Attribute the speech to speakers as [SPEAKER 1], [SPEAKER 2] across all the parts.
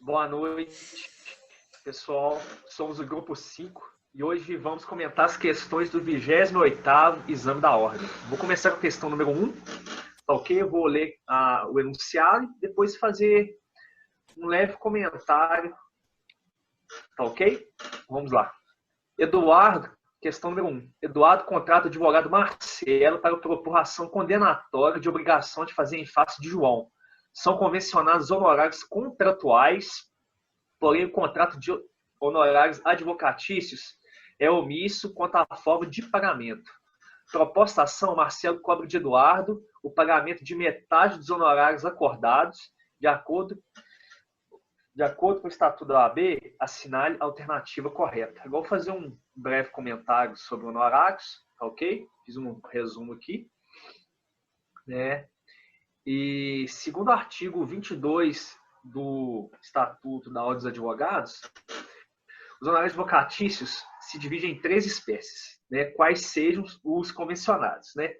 [SPEAKER 1] Boa noite, pessoal. Somos o grupo 5 e hoje vamos comentar as questões do 28º exame da ordem. Vou começar com a questão número 1, tá ok? Eu vou ler o enunciado e depois fazer um leve comentário, tá ok? Vamos lá. Eduardo, questão número 1. Eduardo contrata o advogado Marcelo para propor ação condenatória de obrigação de fazer em face de João. São convencionados honorários contratuais, porém o contrato de honorários advocatícios é omisso quanto à forma de pagamento. Proposta ação, Marcelo cobra de Eduardo o pagamento de metade dos honorários acordados, de acordo com o Estatuto da OAB, assinale a alternativa correta. Eu vou fazer um breve comentário sobre honorários, tá ok? Fiz um resumo aqui, né? E segundo o artigo 22 do Estatuto da Ordem dos Advogados, os honorários advocatícios se dividem em 3 espécies, né? Quais sejam os convencionados, né?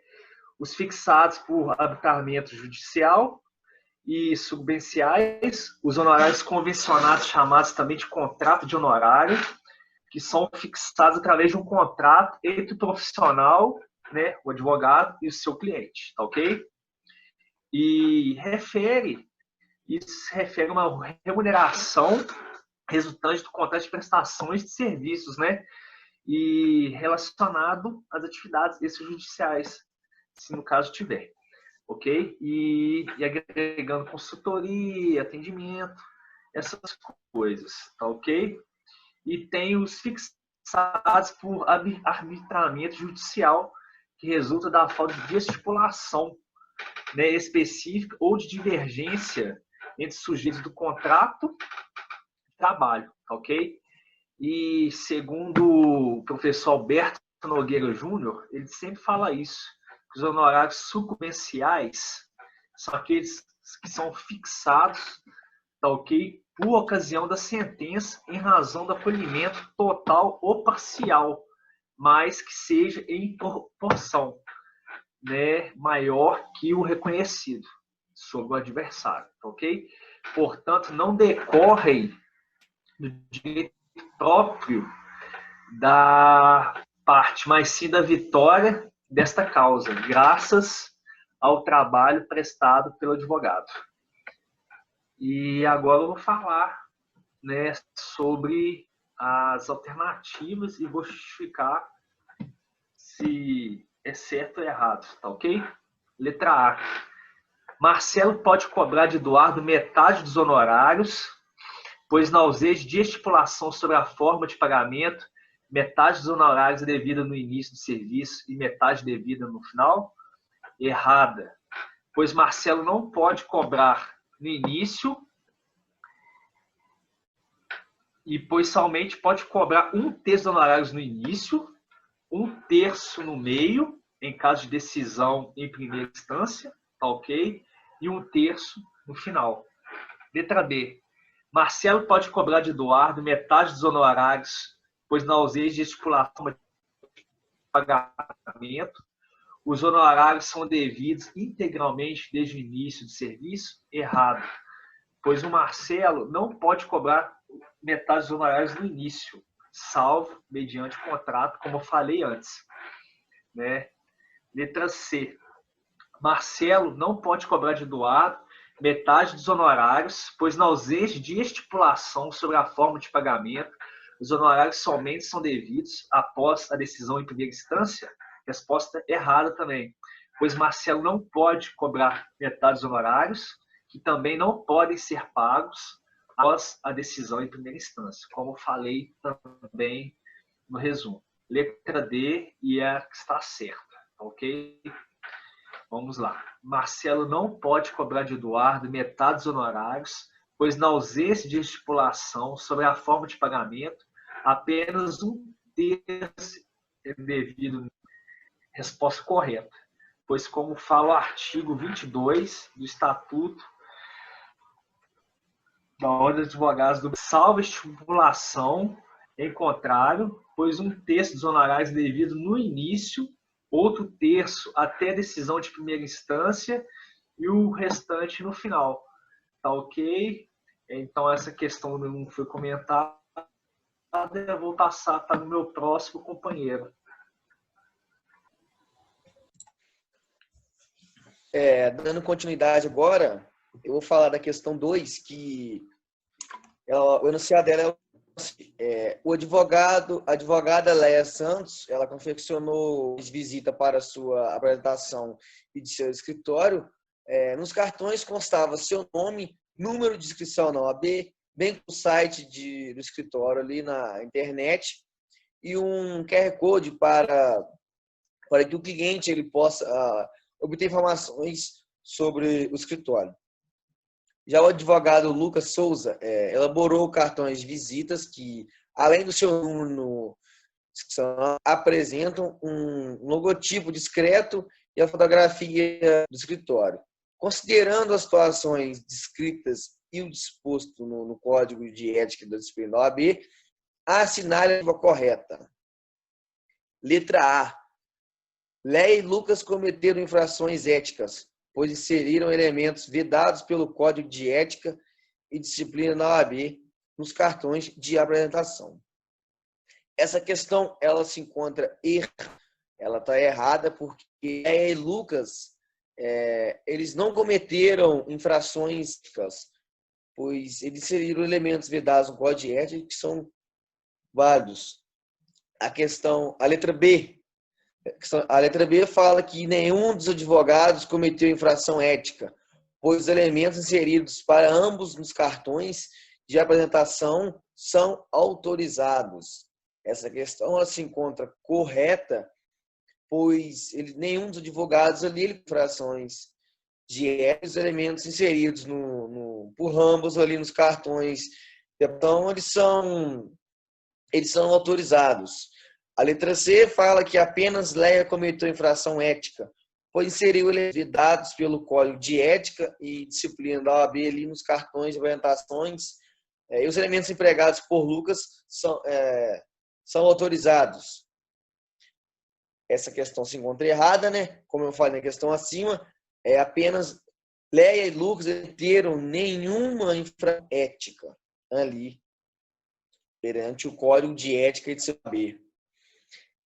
[SPEAKER 1] Os fixados por arbitramento judicial e subvenciais, os honorários convencionados, chamados também de contrato de honorário, que são fixados através de um contrato entre o profissional, né, o advogado, e o seu cliente, tá ok? Isso se refere a uma remuneração resultante do contrato de prestações de serviços, né? E relacionado às atividades extrajudiciais, se no caso tiver, ok? E agregando consultoria, atendimento, essas coisas, tá ok? E tem os fixados por arbitramento judicial, que resulta da falta de estipulação, né, específica ou de divergência entre sujeitos do contrato de trabalho, ok? E segundo o professor Alberto Nogueira Júnior, ele sempre fala isso, que os honorários sucumbenciais são aqueles que são fixados, tá ok? Por ocasião da sentença em razão do acolhimento total ou parcial, mas que seja em proporção, né, maior que o reconhecido sobre o adversário, ok? Portanto, não decorrem do direito próprio da parte, mas sim da vitória desta causa, graças ao trabalho prestado pelo advogado. E agora eu vou falar, né, sobre as alternativas e vou justificar se é certo ou errado, tá ok? Letra A. Marcelo pode cobrar de Eduardo metade dos honorários, pois na ausência de estipulação sobre a forma de pagamento, metade dos honorários é devida no início do serviço e metade devida no final? Errada, pois Marcelo não pode cobrar no início e pois somente pode cobrar 1/3 dos honorários no início, 1/3 no meio, em caso de decisão em primeira instância, tá ok? E 1/3 no final. Letra B. Marcelo pode cobrar de Eduardo metade dos honorários, pois na ausência de estipulação de pagamento, os honorários são devidos integralmente desde o início do serviço? Errado, pois o Marcelo não pode cobrar metade dos honorários no início, salvo mediante contrato, como eu falei antes, né? Letra C. Marcelo não pode cobrar de Eduardo metade dos honorários, pois na ausência de estipulação sobre a forma de pagamento, os honorários somente são devidos após a decisão em primeira instância? Resposta errada também, pois Marcelo não pode cobrar metade dos honorários, que também não podem ser pagos após a decisão em primeira instância, como falei também no resumo. Letra D e é a que está certa, ok? Vamos lá. Marcelo não pode cobrar de Eduardo metade dos honorários, pois na ausência de estipulação sobre a forma de pagamento, apenas 1/3 é devido. Resposta correta, pois como fala o artigo 22 do Estatuto da Ordem dos Advogados do salvo estipulação em contrário, pois 1/3 dos honorários é devido no início, outro terço até decisão de primeira instância e o restante no final. Tá ok? Então, essa questão não foi comentada, eu vou passar para o meu próximo companheiro.
[SPEAKER 2] Dando continuidade agora, eu vou falar da questão 2, que o enunciado dela a advogada Leia Santos, ela confeccionou visita para sua apresentação e de seu escritório. Nos cartões constava seu nome, número de inscrição na OAB, bem como o site do escritório ali na internet e um QR Code para que o cliente ele possa obter informações sobre o escritório. Já o advogado Lucas Souza elaborou cartões de visitas que, além do seu número, apresentam um logotipo discreto e a fotografia do escritório. Considerando as situações descritas e o disposto no Código de Ética da Disciplina da OAB, assinale a correta. Letra A. Leia e Lucas cometeram infrações éticas, pois inseriram elementos vedados pelo Código de Ética e Disciplina da OAB nos cartões de apresentação. Essa questão ela se encontra ela está errada porque Leia e Lucas eles não cometeram infrações éticas, pois eles inseriram elementos vedados no Código de Ética que são válidos. A letra B. A letra B fala que nenhum dos advogados cometeu infração ética, pois os elementos inseridos para ambos nos cartões de apresentação são autorizados. Essa questão ela se encontra correta, pois nenhum dos advogados ali infrações de ética, os elementos inseridos por ambos ali nos cartões, então eles são autorizados. A letra C fala que apenas Leia cometeu infração ética, pois inseriu elementos dados pelo Código de Ética e Disciplina da OAB ali nos cartões de orientações, e os elementos empregados por Lucas são autorizados. Essa questão se encontra errada, né? Como eu falei na questão acima, apenas Leia e Lucas cometeram nenhuma infração ética ali perante o Código de Ética e Disciplina da OAB.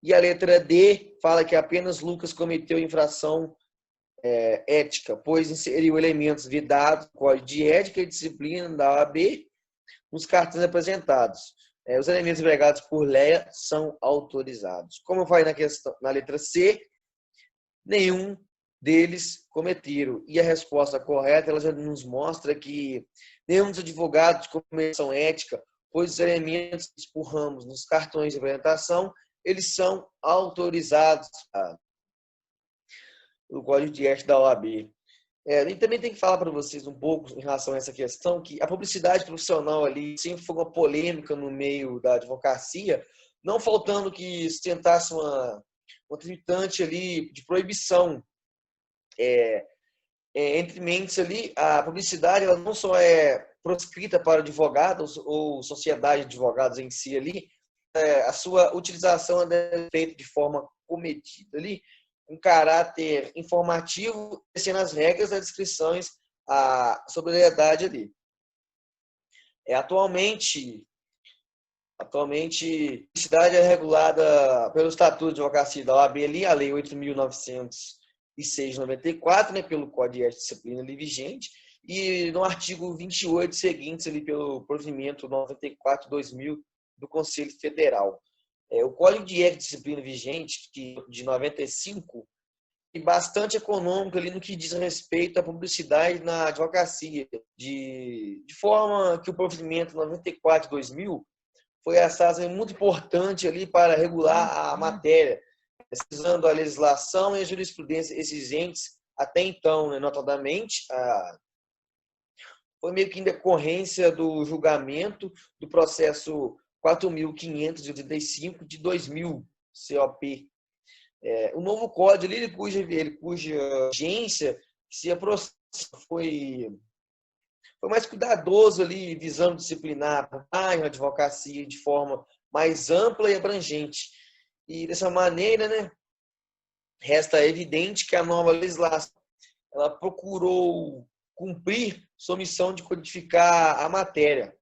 [SPEAKER 2] E a letra D fala que apenas Lucas cometeu infração ética, pois inseriu elementos vedados no Código de Ética e Disciplina da OAB nos cartões apresentados. Os elementos empregados por Leia são autorizados. Como eu falei na letra C, nenhum deles cometeram. E a resposta correta ela já nos mostra que nenhum dos advogados cometeu ética, pois os elementos por ramos nos cartões de apresentação eles são autorizados pelo Código de Ética da OAB. E também tem que falar para vocês um pouco em relação a essa questão, que a publicidade profissional ali sempre foi uma polêmica no meio da advocacia, não faltando que se tentasse uma tritante ali de proibição. Entre mentes ali, a publicidade ela não só é proscrita para advogados ou sociedade de advogados em si ali, a sua utilização é feita de forma comedida ali, um caráter informativo, sendo as regras das descrições, a sobriedade ali. Atualmente, a publicidade é regulada pelo Estatuto de Advocacia da OAB ali, a Lei 8.906 de 94, né, pelo Código de Ética e Disciplina ali vigente, e no artigo 28 seguintes ali pelo provimento 94/2000 do Conselho Federal. O Código de Ética e Disciplina vigente, de 95, é bastante econômico ali no que diz respeito à publicidade na advocacia, de forma que o provimento 94/2000 foi muito importante ali para regular a matéria, precisando a legislação e a jurisprudência exigentes até então, né, notadamente, foi meio que em decorrência do julgamento do processo 4.585 de 2000, COP. O novo código, cuja vigência se aproxima, foi mais cuidadoso ali, visando disciplinar a advocacia de forma mais ampla e abrangente. E dessa maneira, né, resta evidente que a nova legislação ela procurou cumprir sua missão de codificar a matéria.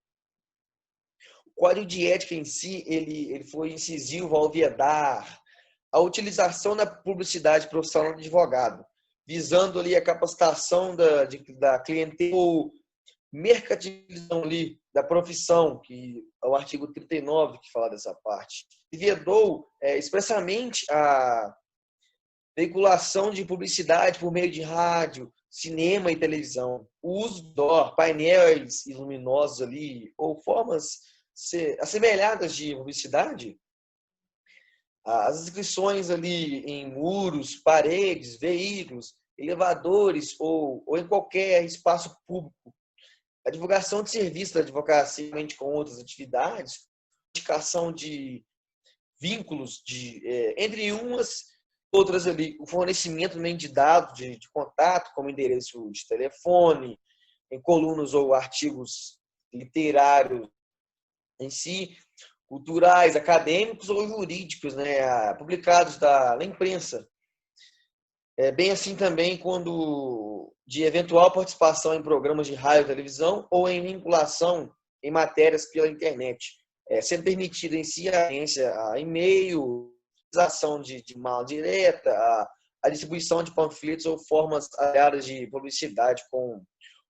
[SPEAKER 2] O Código de Ética em si, ele foi incisivo ao vedar a utilização da publicidade profissional do advogado, visando ali a capacitação da clientela ou mercantilização ali da profissão, que é o artigo 39 que fala dessa parte. E vedou expressamente a veiculação de publicidade por meio de rádio, cinema e televisão, o uso de painéis luminosos ali, ou formas assemelhadas de publicidade, as inscrições ali em muros, paredes, veículos, elevadores ou em qualquer espaço público, a divulgação de serviços da advocacia com outras atividades, indicação de vínculos, entre umas outras ali, o fornecimento também de dados de contato, como endereço de telefone, em colunas ou artigos literários em si, culturais, acadêmicos ou jurídicos, né, publicados na imprensa. Bem assim também quando de eventual participação em programas de rádio e televisão ou em vinculação em matérias pela internet, sendo permitida em si a e-mail, ação de mala direta, a distribuição de panfletos ou formas aliadas de publicidade com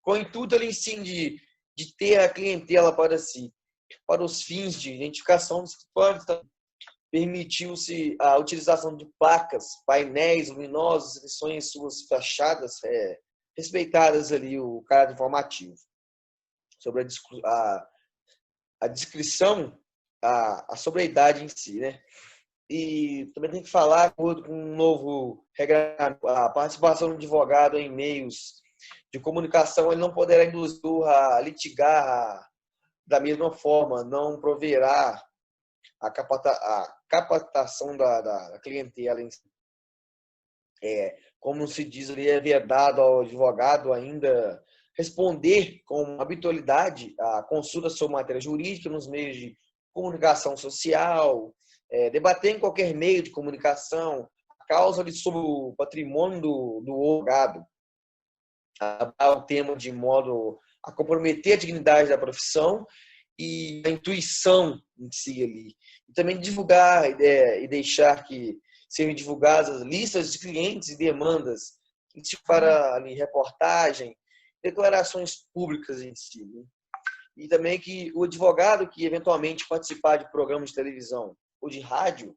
[SPEAKER 2] o intuito ali sim de ter a clientela para si. Para os fins de identificação dos escritórios, permitiu-se a utilização de placas, painéis luminosos, inscrições em suas fachadas, respeitadas ali o caráter informativo. Sobre a descrição, a sobriedade em si, né? E também tem que falar com um novo regramento, a participação do advogado em meios de comunicação, ele não poderá induzir a litigar da mesma forma, não proverá a captação da clientela em si. Como se diz ali, é vedado ao advogado ainda responder com habitualidade a consulta sobre matéria jurídica nos meios de comunicação social, debater em qualquer meio de comunicação a causa sobre o patrimônio do advogado, o tema de modo a comprometer a dignidade da profissão e a intuição em si ali. E também divulgar e deixar que sejam divulgadas as listas de clientes e demandas para ali, reportagem, declarações públicas em si. Né? E também que o advogado que eventualmente participar de programas de televisão ou de rádio,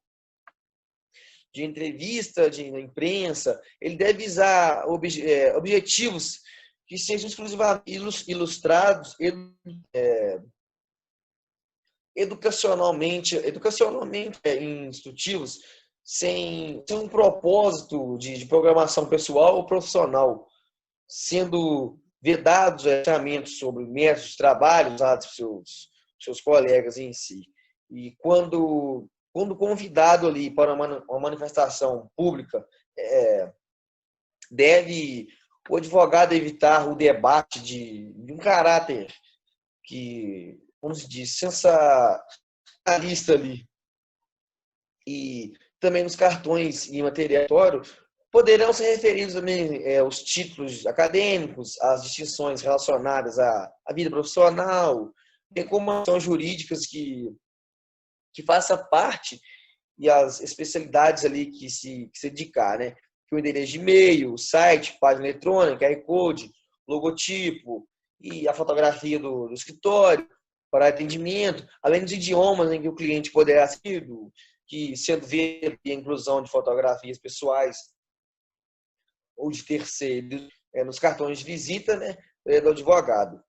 [SPEAKER 2] de entrevista, de imprensa, ele deve visar objetivos que sejam exclusivamente ilustrados, educacionalmente instrutivos, sem um propósito de programação pessoal ou profissional, sendo vedados achamentos sobre métodos de trabalho usados por seus colegas em si. E quando convidado ali para uma manifestação pública, deve o advogado evitar o debate de um caráter que, como se diz, sensacionalista ali. E também nos cartões e material poderão ser referidos também os títulos acadêmicos, as distinções relacionadas à vida profissional, bem como ações jurídicas que faça parte e as especialidades ali que se dedicar, né? Que o endereço de e-mail, site, página eletrônica, QR Code, logotipo e a fotografia do escritório para atendimento, além dos idiomas em que o cliente poderá assistir, que sendo ver a inclusão de fotografias pessoais ou de terceiros nos cartões de visita, né, do advogado.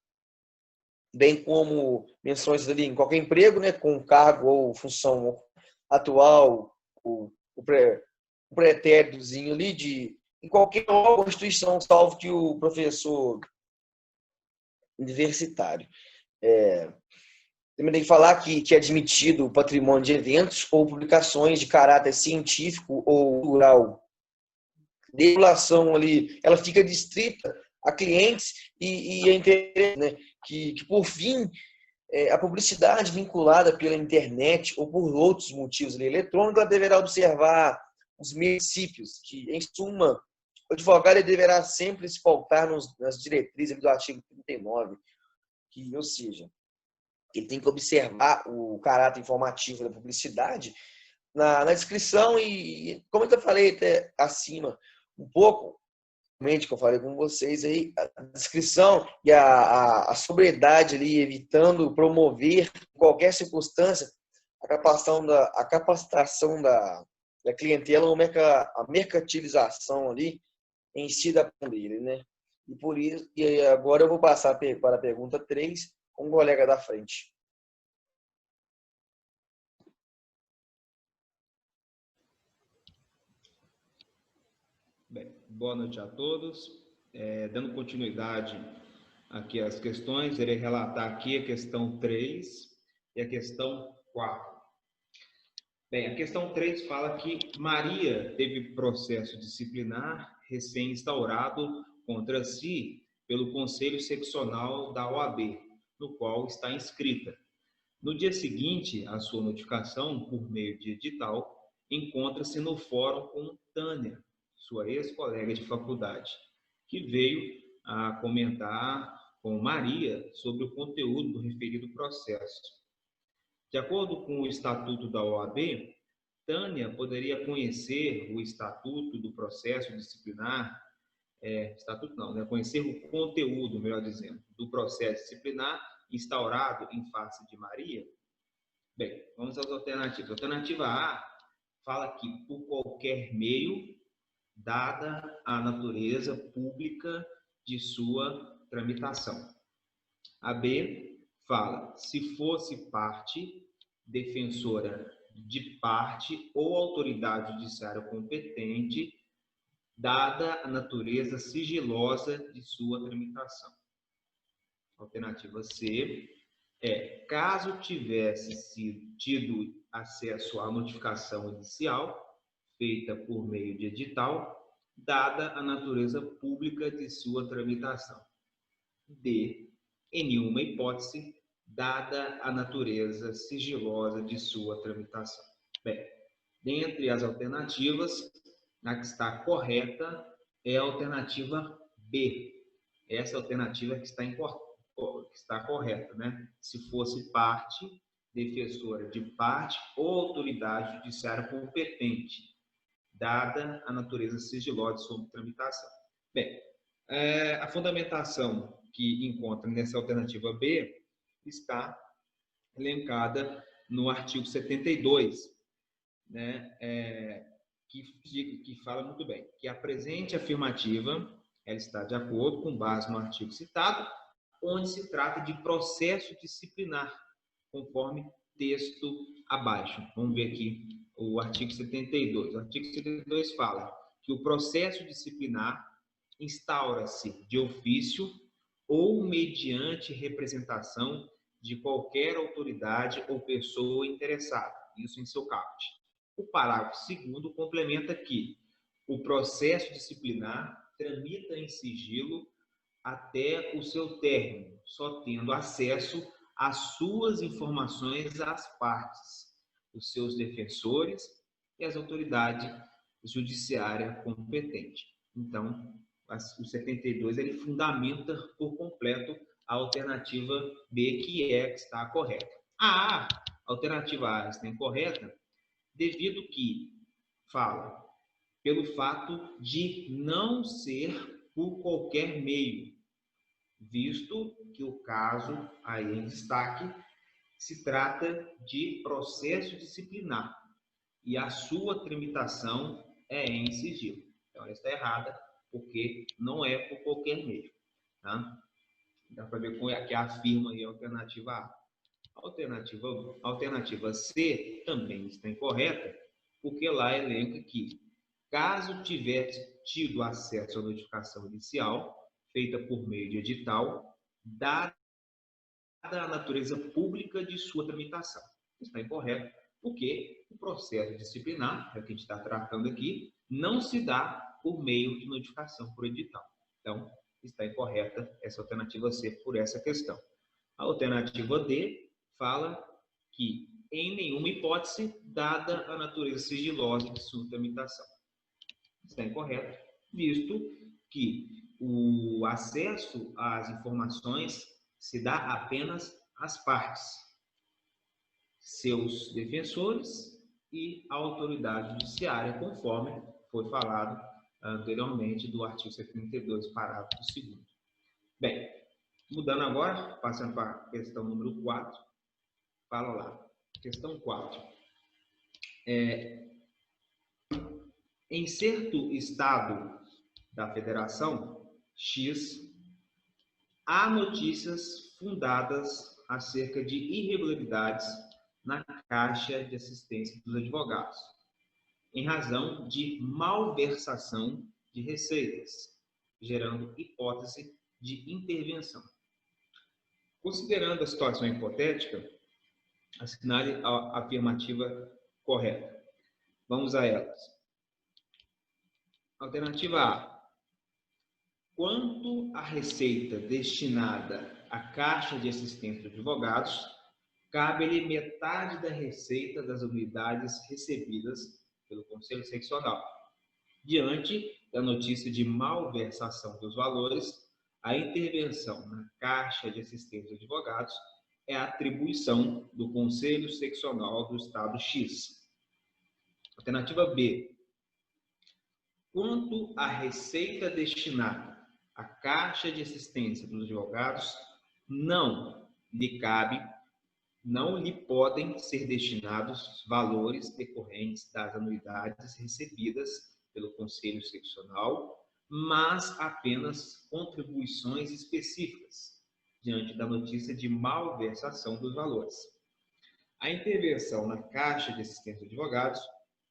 [SPEAKER 2] Bem como menções ali em qualquer emprego, né, com cargo ou função atual, o pretéritozinho ali em qualquer instituição, salvo que o professor universitário. Também tem que falar que é admitido o patrimônio de eventos ou publicações de caráter científico ou rural. A regulação ali, ela fica distrita a clientes e a interesse, né? Que por fim, a publicidade vinculada pela internet ou por outros motivos ali, eletrônicos, ela deverá observar os princípios que, em suma, o advogado ele deverá sempre se pautar nas diretrizes do artigo 39, que, ou seja, ele tem que observar o caráter informativo da publicidade na descrição e, como eu já falei até acima, um pouco, que eu falei com vocês aí, a descrição e a sobriedade ali, evitando promover em qualquer circunstância a capacitação da clientela, a mercantilização ali em si da dele, né? E por isso, e agora eu vou passar para a pergunta 3 com o colega da frente.
[SPEAKER 3] Bem, boa noite a todos. Dando continuidade aqui às questões, irei relatar aqui a questão 3 e a questão 4. Bem, a questão 3 fala que Maria teve processo disciplinar recém-instaurado contra si pelo Conselho Seccional da OAB, no qual está inscrita. No dia seguinte, a sua notificação, por meio de edital, encontra-se no fórum com Tânia, sua ex-colega de faculdade, que veio a comentar com Maria sobre o conteúdo do referido processo. De acordo com o Estatuto da OAB, Tânia poderia conhecer o Estatuto do processo disciplinar, conhecer o conteúdo, melhor dizendo, do processo disciplinar instaurado em face de Maria. Bem, vamos às alternativas. A alternativa A fala que por qualquer meio, dada a natureza pública de sua tramitação. A B fala, se fosse parte, defensora de parte ou autoridade judiciária competente, dada a natureza sigilosa de sua tramitação. Alternativa C caso tivesse tido acesso à notificação inicial, feita por meio de edital, dada a natureza pública de sua tramitação. D, em nenhuma hipótese, dada a natureza sigilosa de sua tramitação. Bem, dentre as alternativas, a que está correta é a alternativa B. Essa alternativa que está correta, né? Se fosse parte, defensora de parte ou autoridade judiciária competente, dada a natureza sigilosa de sua tramitação. Bem, a fundamentação que encontra nessa alternativa B está elencada no artigo 72, né? Que fala muito bem, que a presente afirmativa ela está de acordo com base no artigo citado, onde se trata de processo disciplinar, conforme texto abaixo. Vamos ver aqui o artigo 72. O artigo 72 fala que o processo disciplinar instaura-se de ofício ou mediante representação de qualquer autoridade ou pessoa interessada, isso em seu caput. O parágrafo 2º complementa que o processo disciplinar tramita em sigilo até o seu término, só tendo acesso às suas informações às partes, os seus defensores e as autoridades judiciária competente. Então, o 72 ele fundamenta por completo a alternativa B, que está correta. A alternativa A está incorreta devido que fala pelo fato de não ser por qualquer meio, visto que o caso aí em destaque se trata de processo disciplinar e a sua tramitação é em sigilo. Então, ela está errada porque não é por qualquer meio. Tá? Dá para ver como é que afirma aí a alternativa A. A alternativa C também está incorreta, porque lá elenca que, caso tivesse tido acesso à notificação inicial, feita por meio de edital, dada a natureza pública de sua tramitação. Está incorreto, porque o processo disciplinar, que a gente está tratando aqui, não se dá por meio de notificação por edital. Então, está incorreta essa alternativa C por essa questão. A alternativa D fala que, em nenhuma hipótese, dada a natureza sigilosa de sua tramitação. Está incorreto, visto que o acesso às informações se dá apenas às partes, seus defensores e a autoridade judiciária, conforme foi falado anteriormente do artigo 72, parágrafo 2º. Bem, mudando agora, passando para a questão número 4, fala lá. Questão 4. Em certo estado da federação X, há notícias fundadas acerca de irregularidades na Caixa de Assistência dos Advogados, em razão de malversação de receitas, gerando hipótese de intervenção. Considerando a situação hipotética, assinale a afirmativa correta. Vamos a elas. Alternativa A. Quanto à receita destinada à Caixa de Assistência dos Advogados, cabe-lhe metade da receita das unidades recebidas pelo Conselho Seccional. Diante da notícia de malversação dos valores, a intervenção na Caixa de Assistência dos Advogados é a atribuição do Conselho Seccional do Estado X. Alternativa B. Quanto à receita destinada à Caixa de Assistência dos Advogados, não lhe podem ser destinados valores decorrentes das anuidades recebidas pelo Conselho Seccional, mas apenas contribuições específicas, diante da notícia de malversação dos valores. A intervenção na Caixa de Assistência de Advogados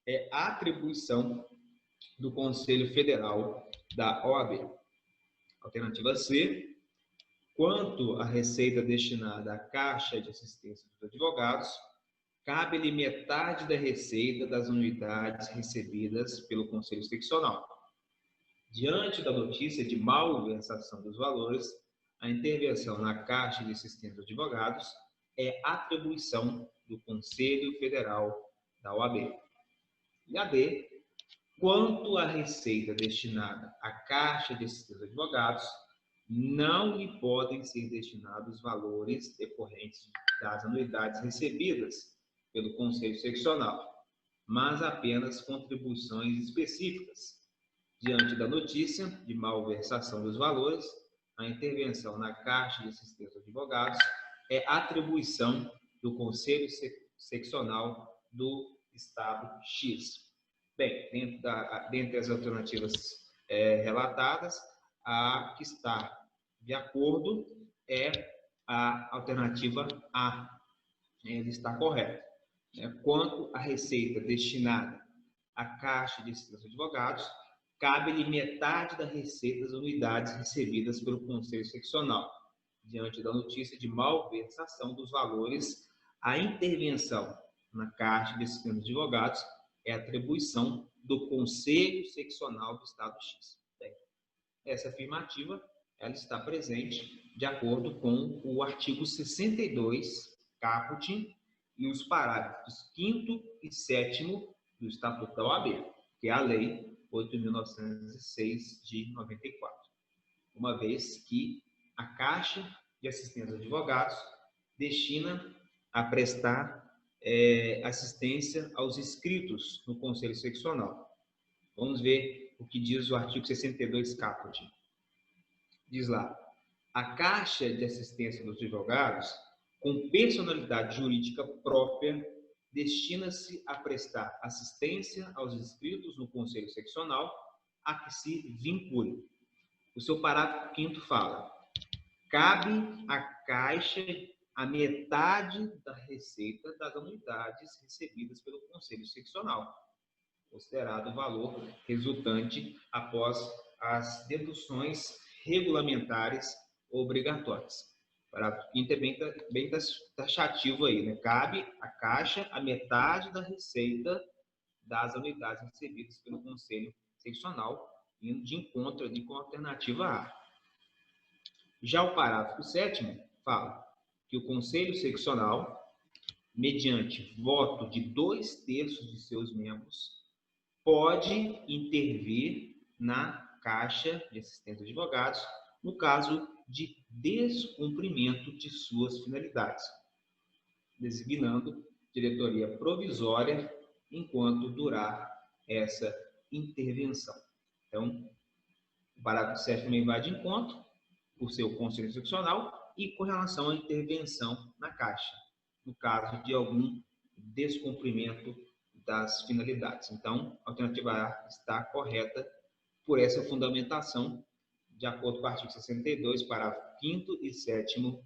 [SPEAKER 3] é a atribuição do Conselho Federal da OAB. Alternativa C. Quanto à receita destinada à Caixa de Assistência dos Advogados, cabe-lhe metade da receita das unidades recebidas pelo Conselho Seccional. Diante da notícia de malversação dos valores, a intervenção na Caixa de Assistência dos Advogados é atribuição do Conselho Federal da OAB. E a D. Quanto à receita destinada à Caixa de Assistência dos Advogados, não lhe podem ser destinados valores decorrentes das anuidades recebidas pelo Conselho Seccional, mas apenas contribuições específicas. Diante da notícia de malversação dos valores, a intervenção na Caixa de Assistência dos Advogados é atribuição do Conselho Seccional do Estado X. Bem, dentre as alternativas relatadas, a que está de acordo é a alternativa A. Ele está correto. Quanto à receita destinada à Caixa de Assistência dos Advogados, cabe-lhe metade da receita das unidades recebidas pelo Conselho Seccional. Diante da notícia de malversação dos valores, a intervenção na Caixa de Assistência dos Advogados é atribuição do Conselho Seccional do Estado X. Bem, essa afirmativa ela está presente de acordo com o artigo 62, caput, e os parágrafos 5º e 7º do Estatuto da OAB, que é a Lei 8.906 de 94. Uma vez que a Caixa de Assistência dos Advogados destina a prestar assistência aos inscritos no Conselho Seccional. Vamos ver o que diz o artigo 62, caput. Diz lá: a Caixa de Assistência dos Advogados, com personalidade jurídica própria, destina-se a prestar assistência aos inscritos no Conselho Seccional a que se vincule. O seu parágrafo 5º fala: cabe à Caixa a metade da receita das anuidades recebidas pelo Conselho Seccional, considerado o valor resultante após as deduções regulamentares obrigatórias. O parágrafo 5º é bem taxativo aí, né? Cabe à Caixa a metade da receita das anuidades recebidas pelo Conselho Seccional, indo de encontro ali com a alternativa A. Já o parágrafo 7º fala que o Conselho Seccional, mediante voto de 2/3 de seus membros, pode intervir na Caixa de Assistência de Advogados, no caso de descumprimento de suas finalidades, designando diretoria provisória enquanto durar essa intervenção. Então, o parágrafo 7 também vai de encontro por ser o Conselho Seccional e com relação à intervenção na Caixa, no caso de algum descumprimento das finalidades. Então, a alternativa A está correta por essa fundamentação, de acordo com o artigo 62, parágrafo 5º e 7º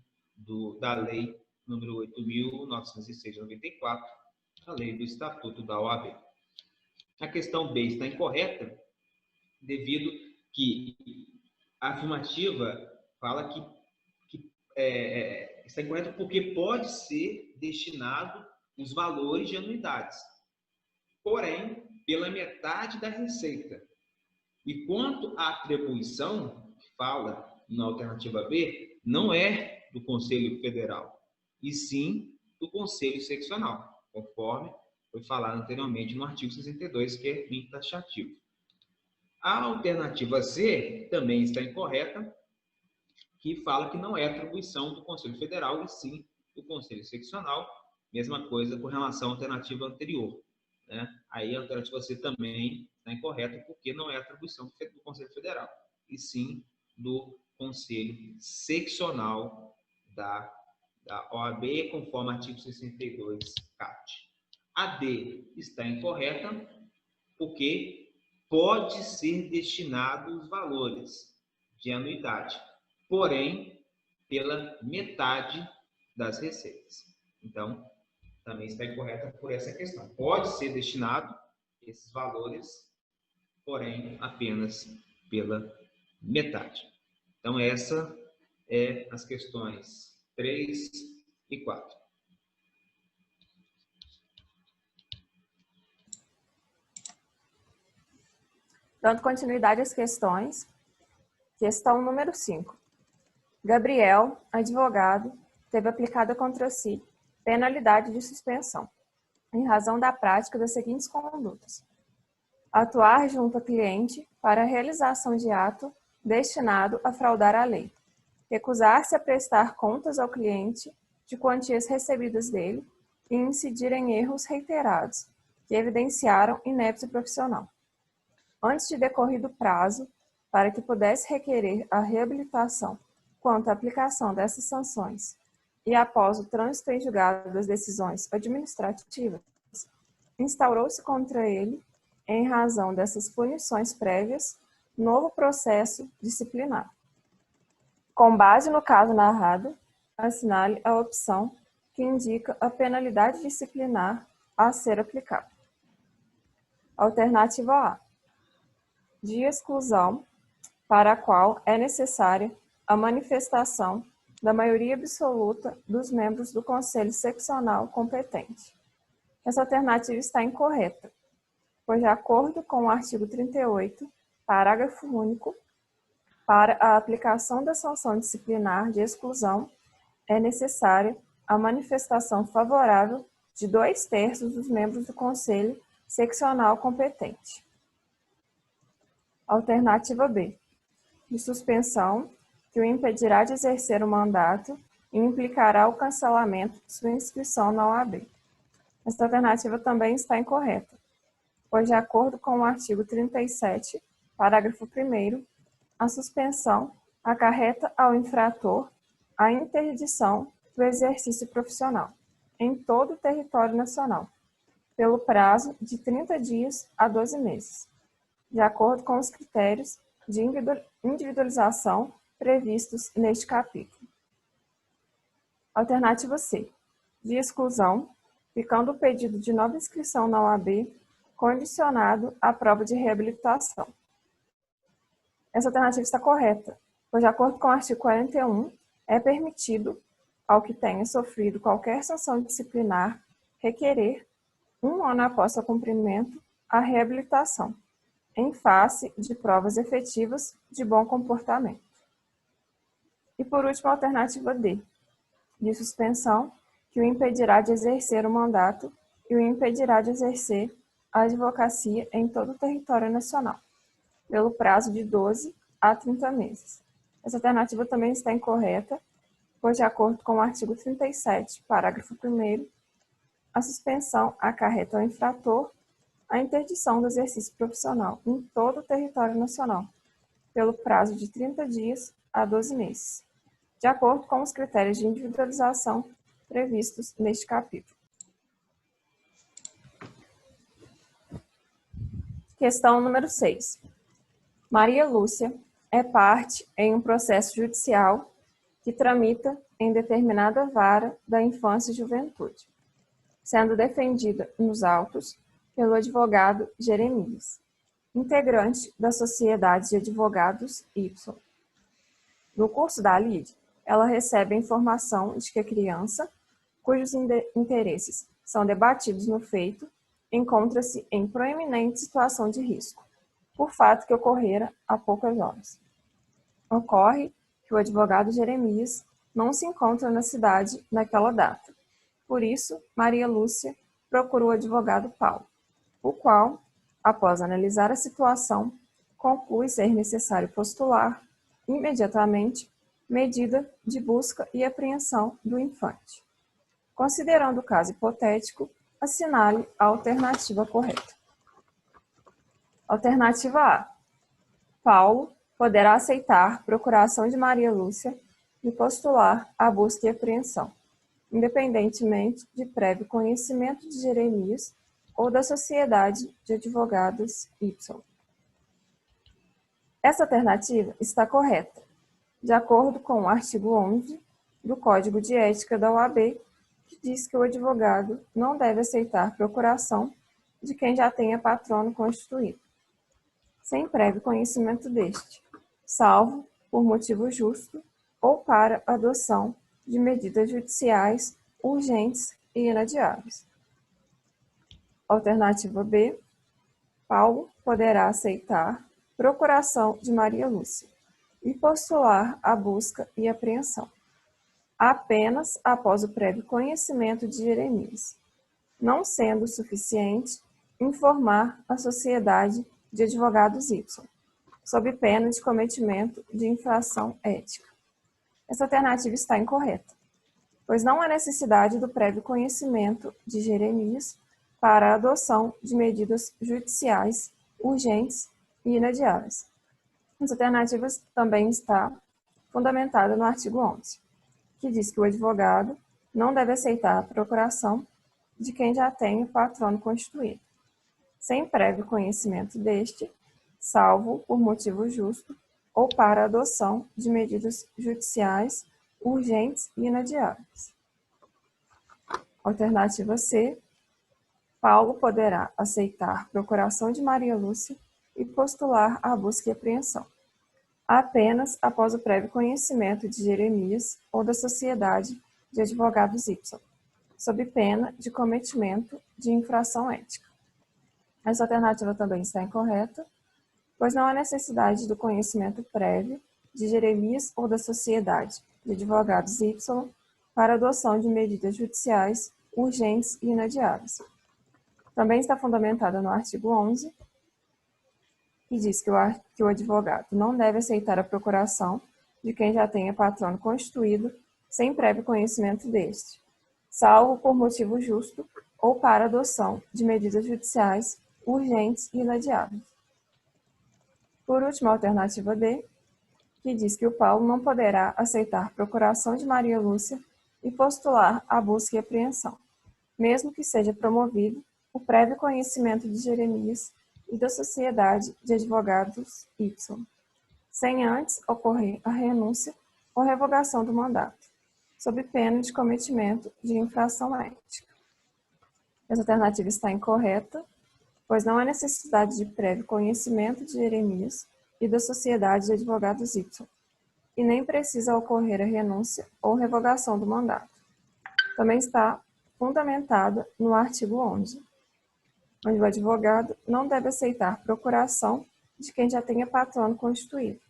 [SPEAKER 3] da Lei número 8.906/94, a Lei do Estatuto da OAB. A questão B está incorreta, devido que a afirmativa fala que está incorreta porque pode ser destinado os valores de anuidades, porém, pela metade da receita. E quanto à atribuição, que fala na alternativa B, não é do Conselho Federal, e sim do Conselho Seccional, conforme foi falado anteriormente no artigo 62, que é bem taxativo. A alternativa C também está incorreta, que fala que não é atribuição do Conselho Federal, e sim do Conselho Seccional. Mesma coisa com relação à alternativa anterior, né? Aí a alternativa C também está incorreta, porque não é atribuição do Conselho Federal, e sim do Conselho Seccional da OAB, conforme artigo 62, CAT. A D está incorreta, porque pode ser destinado os valores de anuidade, porém, pela metade das receitas. Então, também está incorreta por essa questão. Pode ser destinado esses valores, porém, apenas pela metade. Então, essa é as questões 3 e 4.
[SPEAKER 4] Dando continuidade às questões, questão número 5. Gabriel, advogado, teve aplicada contra si penalidade de suspensão, em razão da prática das seguintes condutas: atuar junto ao cliente para a realização de ato destinado a fraudar a lei, recusar-se a prestar contas ao cliente de quantias recebidas dele e incidir em erros reiterados, que evidenciaram inépcia profissional. Antes de decorrido prazo, para que pudesse requerer a reabilitação quanto à aplicação dessas sanções, e após o trânsito em julgado das decisões administrativas, instaurou-se contra ele, em razão dessas punições prévias, novo processo disciplinar. Com base no caso narrado, assinale a opção que indica a penalidade disciplinar a ser aplicada. Alternativa A: de exclusão, para a qual é necessária a manifestação da maioria absoluta dos membros do Conselho Seccional competente. Essa alternativa está incorreta, pois, de acordo com o artigo 38, parágrafo único, para a aplicação da sanção disciplinar de exclusão, é necessária a manifestação favorável de 2/3 dos membros do Conselho Seccional competente. Alternativa B: de suspensão, que o impedirá de exercer o mandato e implicará o cancelamento de sua inscrição na OAB. Esta alternativa também está incorreta, pois, de acordo com o artigo 37, parágrafo 1º, a suspensão acarreta ao infrator a interdição do exercício profissional em todo o território nacional, pelo prazo de 30 dias a 12 meses, de acordo com os critérios de individualização previstos neste capítulo. Alternativa C: de exclusão, ficando o pedido de nova inscrição na OAB condicionado à prova de reabilitação. Essa alternativa está correta, pois, de acordo com o artigo 41, é permitido ao que tenha sofrido qualquer sanção disciplinar requerer, 1 ano após seu cumprimento, a reabilitação, em face de provas efetivas de bom comportamento. E, por último, a alternativa D: de suspensão, que o impedirá de exercer o mandato e o impedirá de exercer a advocacia em todo o território nacional, pelo prazo de 12 a 30 meses. Essa alternativa também está incorreta, pois, de acordo com o artigo 37, parágrafo 1º, a suspensão acarreta ao infrator a interdição do exercício profissional em todo o território nacional, pelo prazo de 30 dias a 12 meses, de acordo com os critérios de individualização previstos neste capítulo. Questão número 6. Maria Lúcia é parte em um processo judicial que tramita em determinada vara da infância e juventude, sendo defendida nos autos pelo advogado Jeremias, integrante da Sociedade de Advogados Y. No curso da lide, ela recebe a informação de que a criança, cujos interesses são debatidos no feito, encontra-se em proeminente situação de risco, por fato que ocorrera há poucas horas. Ocorre que o advogado Jeremias não se encontra na cidade naquela data. Por isso, Maria Lúcia procurou o advogado Paulo, o qual, após analisar a situação, conclui ser necessário postular, imediatamente, medida de busca e apreensão do infante. Considerando o caso hipotético, assinale a alternativa correta. Alternativa A. Paulo poderá aceitar procuração de Maria Lúcia e postular a busca e apreensão, independentemente de prévio conhecimento de Jeremias ou da Sociedade de Advogados Y. Essa alternativa está correta, de acordo com o artigo 11 do Código de Ética da OAB, que diz que o advogado não deve aceitar procuração de quem já tenha patrono constituído, sem prévio conhecimento deste, salvo por motivo justo ou para adoção de medidas judiciais urgentes e inadiáveis. Alternativa B. Paulo poderá aceitar procuração de Maria Lúcia e postular a busca e apreensão, apenas após o prévio conhecimento de Jeremias, não sendo suficiente informar a Sociedade de Advogados Y, sob pena de cometimento de infração ética. Essa alternativa está incorreta, pois não há necessidade do prévio conhecimento de Jeremias para a adoção de medidas judiciais urgentes e inadiáveis. Essa alternativa também está fundamentada no artigo 11, que diz que o advogado não deve aceitar a procuração de quem já tenha patrono constituído, sem prévio conhecimento deste, salvo por motivo justo ou para adoção de medidas judiciais urgentes e inadiáveis. Alternativa C. Paulo poderá aceitar procuração de Maria Lúcia e postular a busca e apreensão, apenas após o prévio conhecimento de Jeremias ou da Sociedade de Advogados Y, sob pena de cometimento de infração ética. Essa alternativa também está incorreta, pois não há necessidade do conhecimento prévio de Jeremias ou da Sociedade de Advogados Y para adoção de medidas judiciais urgentes e inadiáveis. Também está fundamentada no artigo 11, que diz que o advogado não deve aceitar a procuração de quem já tenha patrono constituído sem prévio conhecimento deste, salvo por motivo justo ou para adoção de medidas judiciais urgentes e inadiáveis. Por último, a alternativa D, que diz que o Paulo não poderá aceitar procuração de Maria Lúcia e postular a busca e apreensão, mesmo que seja promovido o prévio conhecimento de Jeremias e da Sociedade de Advogados Y, sem antes ocorrer a renúncia ou revogação do mandato, sob pena de cometimento de infração ética. Essa alternativa está incorreta, pois não há necessidade de prévio conhecimento de Jeremias e da Sociedade de Advogados Y, e nem precisa ocorrer a renúncia ou revogação do mandato. Também está fundamentada no artigo 11, onde o advogado não deve aceitar procuração de quem já tenha patrono constituído,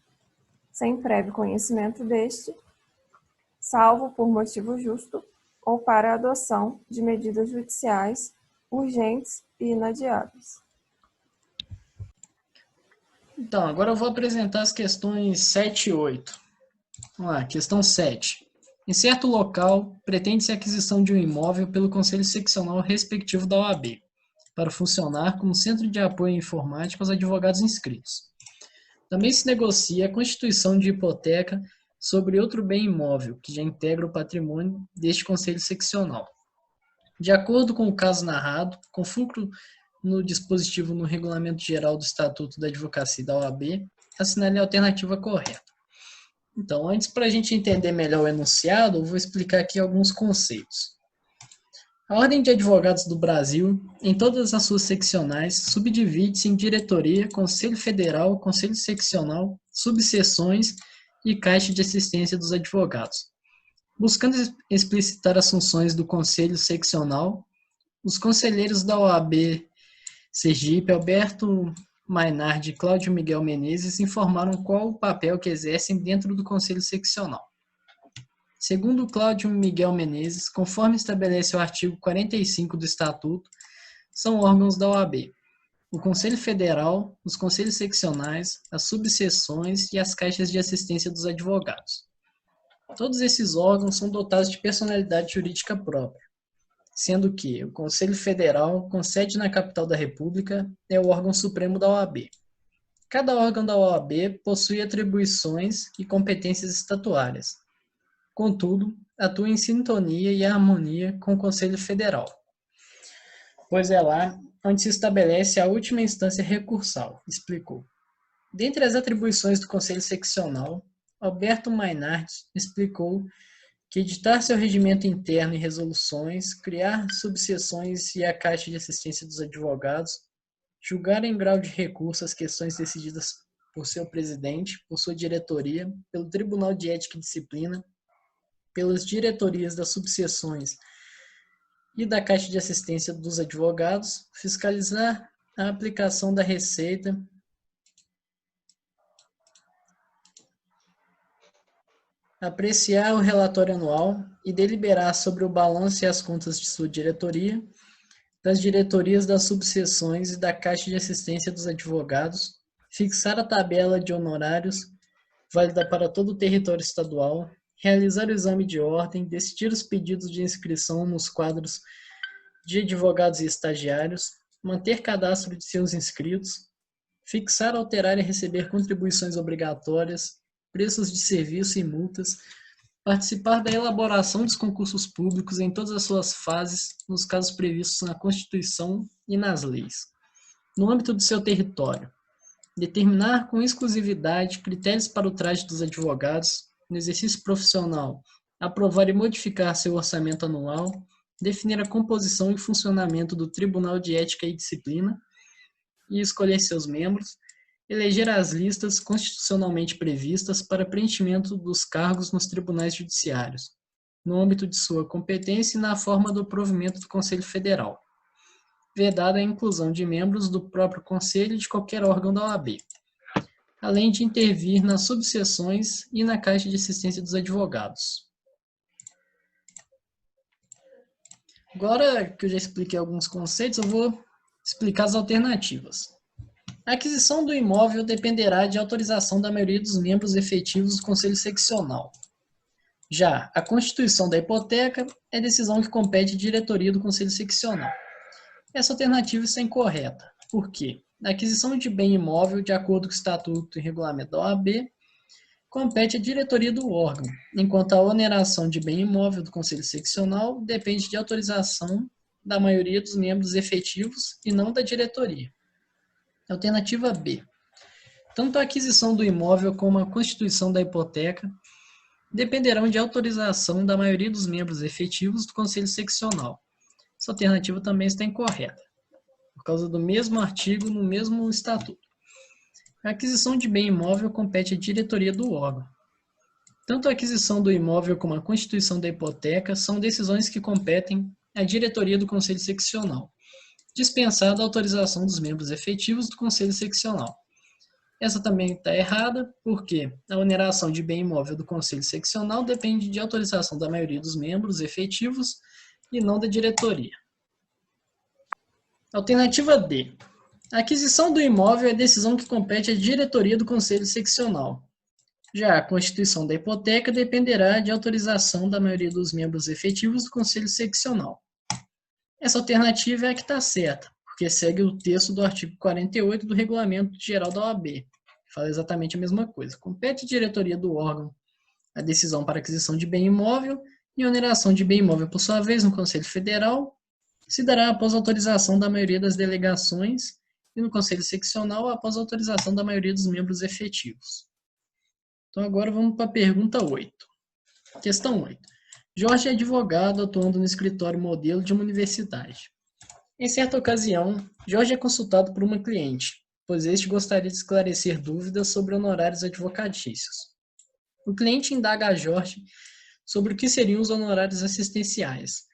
[SPEAKER 4] sem prévio conhecimento deste, salvo por motivo justo ou para a adoção de medidas judiciais urgentes e inadiáveis.
[SPEAKER 5] Então, agora eu vou apresentar as questões 7 e 8. Vamos lá, questão 7. Em certo local, pretende-se a aquisição de um imóvel pelo Conselho Seccional respectivo da OAB, para funcionar como centro de apoio informático aos advogados inscritos. Também se negocia a constituição de hipoteca sobre outro bem imóvel, que já integra o patrimônio deste Conselho Seccional. De acordo com o caso narrado, com fulcro no dispositivo no Regulamento Geral do Estatuto da Advocacia da OAB, assinale a alternativa correta. Então, antes, para a gente entender melhor o enunciado, eu vou explicar aqui alguns conceitos. A Ordem de Advogados do Brasil, em todas as suas seccionais, subdivide-se em diretoria, Conselho Federal, Conselho Seccional, subseções e Caixa de Assistência dos Advogados. Buscando explicitar as funções do Conselho Seccional, os conselheiros da OAB Sergipe, Alberto Mainardi e Cláudio Miguel Menezes, informaram qual o papel que exercem dentro do Conselho Seccional. Segundo Cláudio Miguel Menezes, conforme estabelece o artigo 45 do Estatuto, são órgãos da OAB: o Conselho Federal, os Conselhos Seccionais, as subseções e as caixas de assistência dos advogados. Todos esses órgãos são dotados de personalidade jurídica própria, sendo que o Conselho Federal, com sede na capital da República, é o órgão supremo da OAB. Cada órgão da OAB possui atribuições e competências estatutárias. Contudo, atua em sintonia e harmonia com o Conselho Federal, pois é lá onde se estabelece a última instância recursal, explicou. Dentre as atribuições do Conselho Seccional, Alberto Mainardi explicou que editar seu regimento interno e resoluções, criar subseções e a Caixa de Assistência dos Advogados, julgar em grau de recurso as questões decididas por seu presidente, por sua diretoria, pelo Tribunal de Ética e Disciplina, pelas diretorias das subseções e da Caixa de Assistência dos Advogados, fiscalizar a aplicação da Receita, apreciar o relatório anual e deliberar sobre o balanço e as contas de sua diretoria, das diretorias das subseções e da Caixa de Assistência dos Advogados, fixar a tabela de honorários válida para todo o território estadual, realizar o exame de ordem, decidir os pedidos de inscrição nos quadros de advogados e estagiários, manter cadastro de seus inscritos, fixar, alterar e receber contribuições obrigatórias, preços de serviço e multas, participar da elaboração dos concursos públicos em todas as suas fases, nos casos previstos na Constituição e nas leis, no âmbito do seu território, determinar com exclusividade critérios para o traje dos advogados, no exercício profissional, aprovar e modificar seu orçamento anual, definir a composição e funcionamento do Tribunal de Ética e Disciplina e escolher seus membros, eleger as listas constitucionalmente previstas para preenchimento dos cargos nos tribunais judiciários, no âmbito de sua competência e na forma do provimento do Conselho Federal, vedada a inclusão de membros do próprio Conselho e de qualquer órgão da OAB, além de intervir nas subseções e na Caixa de Assistência dos Advogados. Agora que eu já expliquei alguns conceitos, eu vou explicar as alternativas. A aquisição do imóvel dependerá de autorização da maioria dos membros efetivos do Conselho Seccional. Já a constituição da hipoteca é decisão que compete à diretoria do Conselho Seccional. Essa alternativa está incorreta. Por quê? A aquisição de bem imóvel, de acordo com o Estatuto e Regulamento da OAB, compete à diretoria do órgão, enquanto a oneração de bem imóvel do Conselho Seccional depende de autorização da maioria dos membros efetivos e não da diretoria. Alternativa B. Tanto a aquisição do imóvel como a constituição da hipoteca dependerão de autorização da maioria dos membros efetivos do Conselho Seccional. Essa alternativa também está incorreta, por causa do mesmo artigo no mesmo estatuto. A aquisição de bem imóvel compete à diretoria do órgão. Tanto a aquisição do imóvel como a constituição da hipoteca são decisões que competem à diretoria do Conselho Seccional, dispensada a autorização dos membros efetivos do Conselho Seccional. Essa também está errada, porque a oneração de bem imóvel do Conselho Seccional depende de autorização da maioria dos membros efetivos e não da diretoria. Alternativa D. A aquisição do imóvel é decisão que compete à diretoria do Conselho Seccional. Já a constituição da hipoteca dependerá de autorização da maioria dos membros efetivos do Conselho Seccional. Essa alternativa é a que está certa, porque segue o texto do artigo 48 do Regulamento Geral da OAB, que fala exatamente a mesma coisa. Compete à diretoria do órgão a decisão para aquisição de bem imóvel e oneração de bem imóvel, por sua vez, no Conselho Federal, se dará após autorização da maioria das delegações e no Conselho Seccional após autorização da maioria dos membros efetivos. Então agora vamos para a pergunta 8. Questão 8. Jorge é advogado atuando no escritório modelo de uma universidade. Em certa ocasião, Jorge é consultado por uma cliente, pois este gostaria de esclarecer dúvidas sobre honorários advocatícios. O cliente indaga a Jorge sobre o que seriam os honorários assistenciais.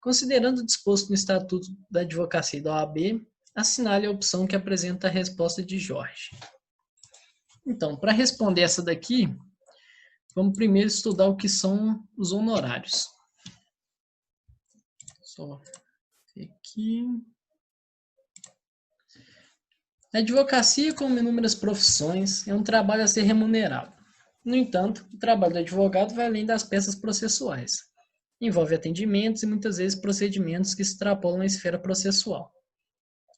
[SPEAKER 5] Considerando o disposto no Estatuto da Advocacia e da OAB, assinale a opção que apresenta a resposta de Jorge. Então, para responder essa daqui, vamos primeiro estudar o que são os honorários. Só ver aqui. A advocacia, como inúmeras profissões, é um trabalho a ser remunerado. No entanto, o trabalho do advogado vai além das peças processuais. Envolve atendimentos e muitas vezes procedimentos que extrapolam a esfera processual.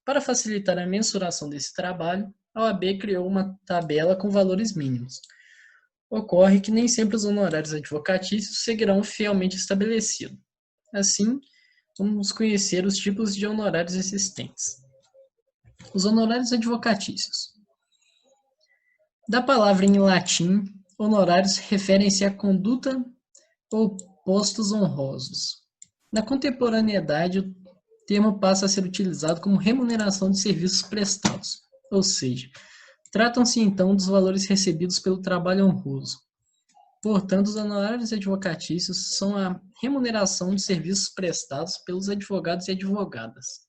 [SPEAKER 5] Para facilitar a mensuração desse trabalho, a OAB criou uma tabela com valores mínimos. Ocorre que nem sempre os honorários advocatícios seguirão fielmente estabelecido. Assim, vamos conhecer os tipos de honorários existentes. Os honorários advocatícios. Da palavra em latim, honorários referem-se à conduta ou postos honrosos. Na contemporaneidade, o termo passa a ser utilizado como remuneração de serviços prestados, ou seja, tratam-se então dos valores recebidos pelo trabalho honroso. Portanto, os honorários advocatícios são a remuneração de serviços prestados pelos advogados e advogadas.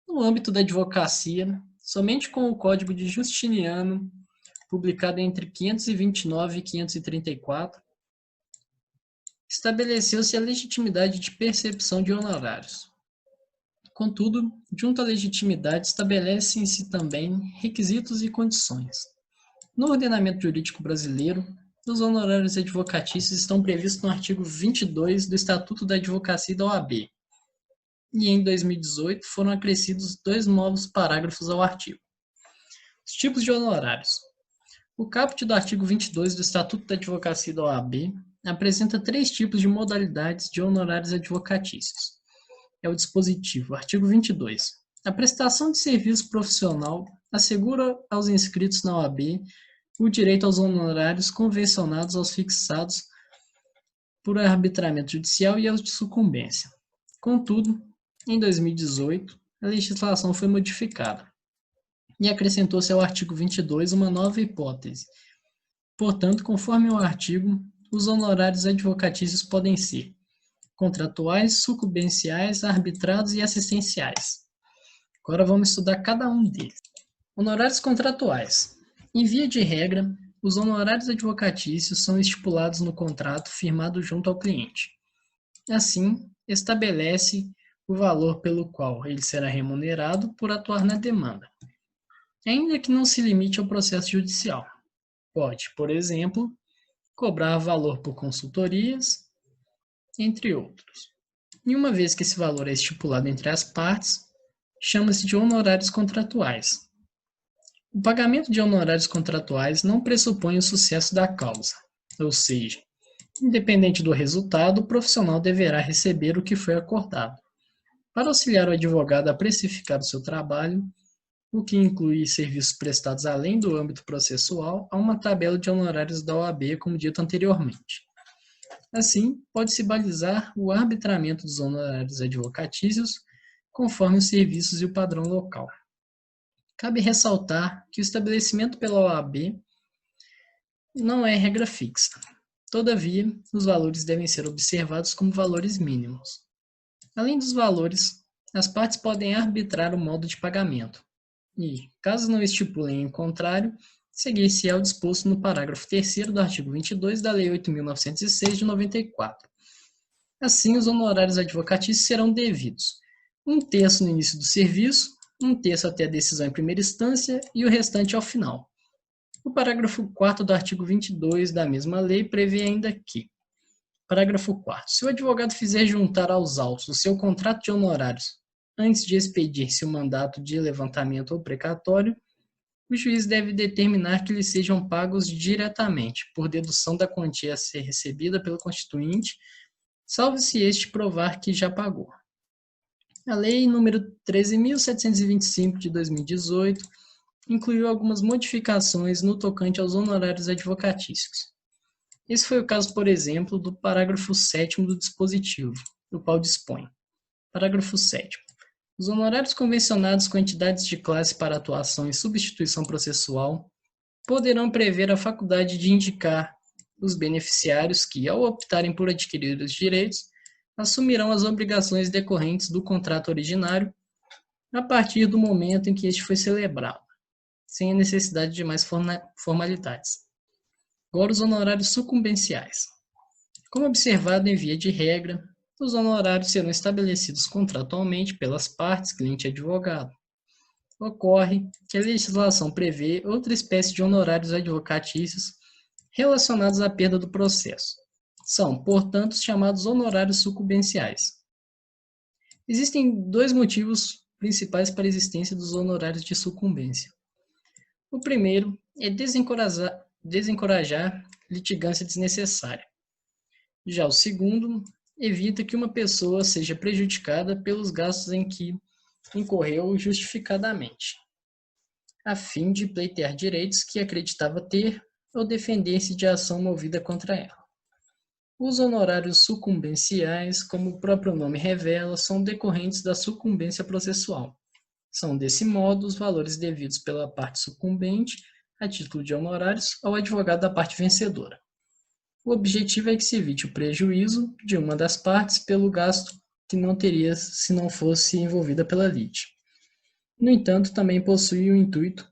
[SPEAKER 5] No âmbito da advocacia, somente com o Código de Justiniano, publicado entre 529 e 534, estabeleceu-se a legitimidade de percepção de honorários. Contudo, junto à legitimidade, estabelecem-se também requisitos e condições. No ordenamento jurídico brasileiro, os honorários advocatícios estão previstos no artigo 22 do Estatuto da Advocacia e da OAB, e em 2018 foram acrescidos 2 novos parágrafos ao artigo. Os tipos de honorários. O caput do artigo 22 do Estatuto da Advocacia e da OAB apresenta 3 tipos de modalidades de honorários advocatícios. É o dispositivo, artigo 22. A prestação de serviço profissional assegura aos inscritos na OAB o direito aos honorários convencionados aos fixados por arbitramento judicial e aos de sucumbência. Contudo, em 2018, a legislação foi modificada e acrescentou-se ao artigo 22 uma nova hipótese. Portanto, conforme o artigo, os honorários advocatícios podem ser contratuais, sucumbenciais, arbitrados e assistenciais. Agora vamos estudar cada um deles. Honorários contratuais. Em via de regra, os honorários advocatícios são estipulados no contrato firmado junto ao cliente. Assim, estabelece o valor pelo qual ele será remunerado por atuar na demanda, ainda que não se limite ao processo judicial. Pode, por exemplo, cobrar valor por consultorias, entre outros. E uma vez que esse valor é estipulado entre as partes, chama-se de honorários contratuais. O pagamento de honorários contratuais não pressupõe o sucesso da causa, ou seja, independente do resultado, o profissional deverá receber o que foi acordado. Para auxiliar o advogado a precificar o seu trabalho, o que inclui serviços prestados além do âmbito processual, há uma tabela de honorários da OAB, como dito anteriormente. Assim, pode-se balizar o arbitramento dos honorários advocatícios conforme os serviços e o padrão local. Cabe ressaltar que o estabelecimento pela OAB não é regra fixa. Todavia, os valores devem ser observados como valores mínimos. Além dos valores, as partes podem arbitrar o modo de pagamento e, caso não estipulem em contrário, seguir-se-á o disposto no parágrafo 3º do artigo 22 da Lei 8.906 de 94. Assim, os honorários advocatícios serão devidos: 1/3 no início do serviço, um terço até a decisão em primeira instância e o restante ao final. O parágrafo 4º do artigo 22 da mesma lei prevê ainda que, parágrafo 4º, se o advogado fizer juntar aos autos o seu contrato de honorários antes de expedir-se o mandato de levantamento ou precatório, o juiz deve determinar que lhe sejam pagos diretamente, por dedução da quantia a ser recebida pelo constituinte, salvo se este provar que já pagou. A Lei nº 13.725 de 2018 incluiu algumas modificações no tocante aos honorários advocatícios. Esse foi o caso, por exemplo, do parágrafo 7º do dispositivo, do qual dispõe. Parágrafo 7º. Os honorários convencionados com entidades de classe para atuação em substituição processual poderão prever a faculdade de indicar os beneficiários que, ao optarem por adquirir os direitos, assumirão as obrigações decorrentes do contrato originário a partir do momento em que este foi celebrado, sem a necessidade de mais formalidades. Agora, os honorários sucumbenciais. Como observado em via de regra, os honorários serão estabelecidos contratualmente pelas partes, cliente e advogado. Ocorre que a legislação prevê outra espécie de honorários advocatícios relacionados à perda do processo. São, portanto, chamados honorários sucumbenciais. Existem dois motivos principais para a existência dos honorários de sucumbência. O primeiro é desencorajar litigância desnecessária. Já o segundo evita que uma pessoa seja prejudicada pelos gastos em que incorreu justificadamente, a fim de pleitear direitos que acreditava ter ou defender-se de ação movida contra ela. Os honorários sucumbenciais, como o próprio nome revela, são decorrentes da sucumbência processual. São, desse modo, os valores devidos pela parte sucumbente, a título de honorários, ao advogado da parte vencedora. O objetivo é que se evite o prejuízo de uma das partes pelo gasto que não teria se não fosse envolvida pela lite. No entanto, também possui o intuito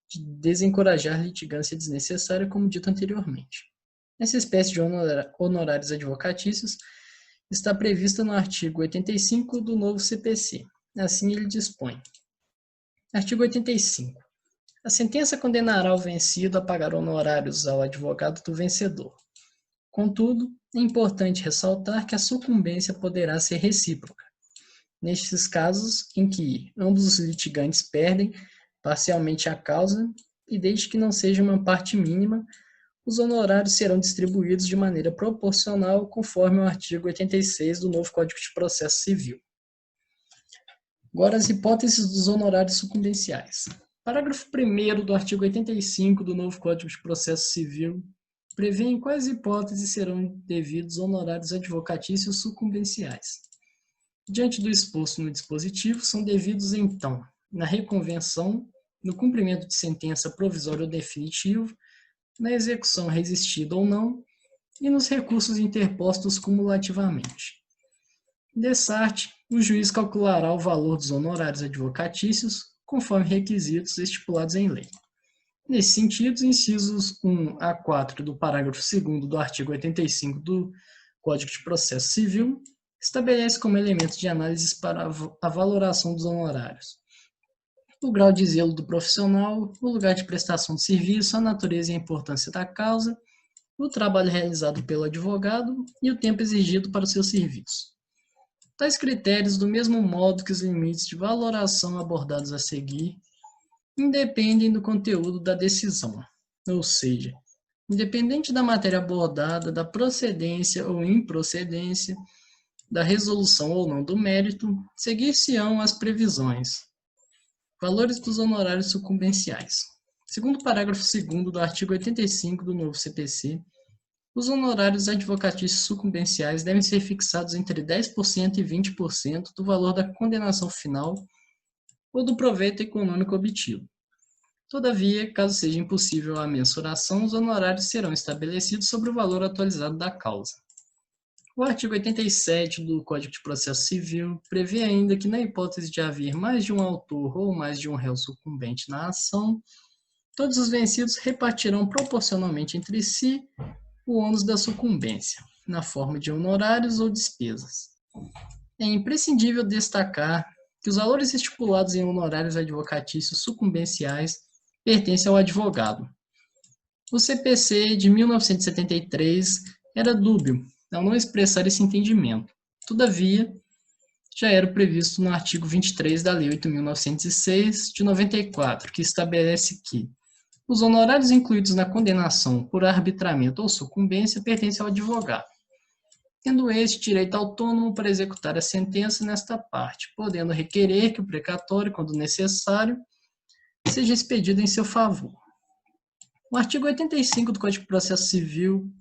[SPEAKER 5] de desencorajar litigância desnecessária, como dito anteriormente. Essa espécie de honorários advocatícios está prevista no artigo 85 do novo CPC. Assim ele dispõe. Artigo 85. A sentença condenará o vencido a pagar honorários ao advogado do vencedor. Contudo, é importante ressaltar que a sucumbência poderá ser recíproca. Nestes casos em que ambos os litigantes perdem parcialmente a causa e desde que não seja uma parte mínima, os honorários serão distribuídos de maneira proporcional conforme o artigo 86 do novo Código de Processo Civil. Agora, as hipóteses dos honorários sucumbenciais. Parágrafo 1º do artigo 85 do novo Código de Processo Civil prevê em quais hipóteses serão devidos honorários advocatícios sucumbenciais. Diante do exposto no dispositivo, são devidos, então, na reconvenção, no cumprimento de sentença provisória ou definitiva, na execução resistida ou não, e nos recursos interpostos cumulativamente. Dessarte, o juiz calculará o valor dos honorários advocatícios conforme requisitos estipulados em lei. Nesse sentido, os incisos 1 a 4 do parágrafo 2º do artigo 85 do Código de Processo Civil estabelece como elementos de análise para a valoração dos honorários o grau de zelo do profissional, o lugar de prestação de serviço, a natureza e a importância da causa, o trabalho realizado pelo advogado e o tempo exigido para o seu serviço. Tais critérios, do mesmo modo que os limites de valoração abordados a seguir, independem do conteúdo da decisão, ou seja, independente da matéria abordada, da procedência ou improcedência, da resolução ou não do mérito, seguir-se-ão as previsões. Valores dos honorários sucumbenciais. Segundo o parágrafo 2º do artigo 85 do novo CPC, os honorários advocatícios sucumbenciais devem ser fixados entre 10% e 20% do valor da condenação final ou do proveito econômico obtido. Todavia, caso seja impossível a mensuração, os honorários serão estabelecidos sobre o valor atualizado da causa. O artigo 87 do Código de Processo Civil prevê ainda que, na hipótese de haver mais de um autor ou mais de um réu sucumbente na ação, todos os vencidos repartirão proporcionalmente entre si o ônus da sucumbência, na forma de honorários ou despesas. É imprescindível destacar que os valores estipulados em honorários advocatícios sucumbenciais pertencem ao advogado. O CPC de 1973 era dúbio ao não expressar esse entendimento. Todavia, já era previsto no artigo 23 da Lei 8.906, de 94, que estabelece que os honorários incluídos na condenação por arbitramento ou sucumbência pertencem ao advogado, tendo este direito autônomo para executar a sentença nesta parte, podendo requerer que o precatório, quando necessário, seja expedido em seu favor. O artigo 85 do Código de Processo Civil,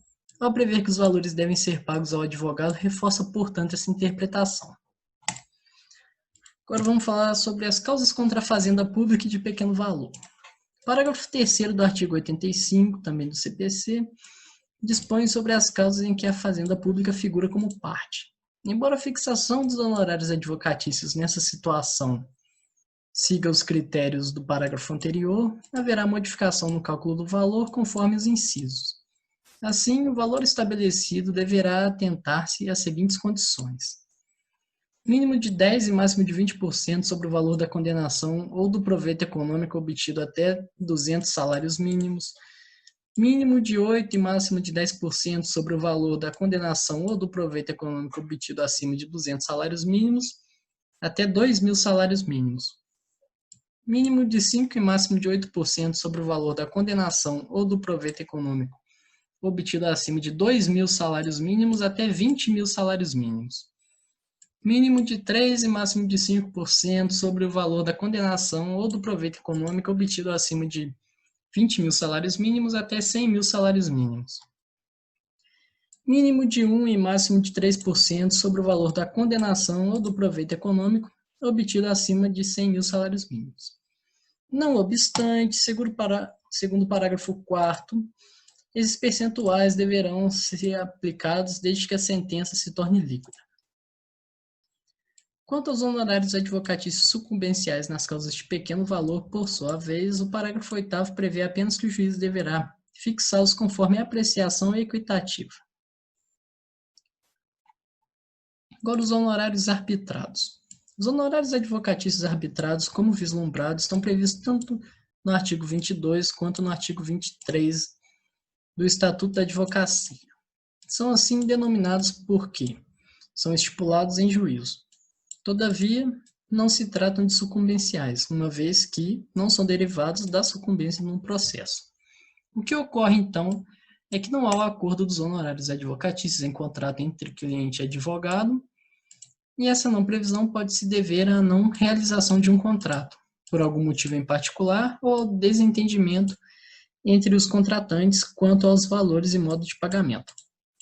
[SPEAKER 5] ao prever que os valores devem ser pagos ao advogado, reforça, portanto, essa interpretação. Agora vamos falar sobre as causas contra a fazenda pública e de pequeno valor. O parágrafo 3º do artigo 85, também do CPC, dispõe sobre as causas em que a fazenda pública figura como parte. Embora a fixação dos honorários advocatícios nessa situação siga os critérios do parágrafo anterior, haverá modificação no cálculo do valor conforme os incisos. Assim, o valor estabelecido deverá atentar-se às seguintes condições: mínimo de 10% e máximo de 20% sobre o valor da condenação ou do proveito econômico obtido até 200 salários mínimos, mínimo de 8% e máximo de 10% sobre o valor da condenação ou do proveito econômico obtido acima de 200 salários mínimos, até 2.000 salários mínimos, mínimo de 5% e máximo de 8% sobre o valor da condenação ou do proveito econômico obtido acima de 2.000 salários mínimos, até 20.000 salários mínimos, mínimo de 3% e máximo de 5% sobre o valor da condenação ou do proveito econômico obtido acima de 20.000 salários mínimos até 100.000 salários mínimos. Mínimo de 1% e máximo de 3% sobre o valor da condenação ou do proveito econômico obtido acima de 100.000 salários mínimos. Não obstante, segundo o parágrafo 4º, esses percentuais deverão ser aplicados desde que a sentença se torne líquida. Quanto aos honorários advocatícios sucumbenciais nas causas de pequeno valor, por sua vez, o parágrafo 8º prevê apenas que o juiz deverá fixá-los conforme a apreciação equitativa. Agora, os honorários arbitrados. Os honorários advocatícios arbitrados, como vislumbrados, estão previstos tanto no artigo 22 quanto no artigo 23 do Estatuto da Advocacia. São assim denominados porque são estipulados em juízo. Todavia, não se tratam de sucumbenciais, uma vez que não são derivados da sucumbência num processo. O que ocorre, então, é que não há o acordo dos honorários advocatícios em contrato entre cliente e advogado, e essa não previsão pode se dever à não realização de um contrato, por algum motivo em particular, ou ao desentendimento entre os contratantes quanto aos valores e modo de pagamento.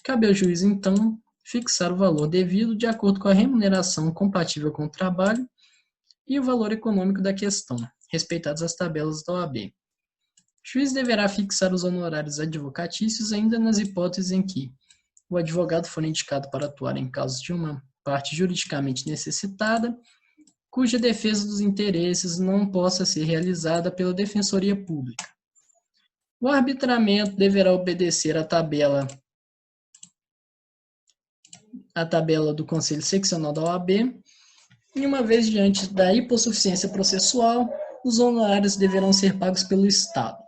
[SPEAKER 5] Cabe ao juiz, então, fixar o valor devido de acordo com a remuneração compatível com o trabalho e o valor econômico da questão, respeitadas as tabelas da OAB. O juiz deverá fixar os honorários advocatícios ainda nas hipóteses em que o advogado for indicado para atuar em casos de uma parte juridicamente necessitada, cuja defesa dos interesses não possa ser realizada pela Defensoria Pública. O arbitramento deverá obedecer à tabela do Conselho Seccional da OAB, e uma vez diante da hipossuficiência processual, os honorários deverão ser pagos pelo Estado.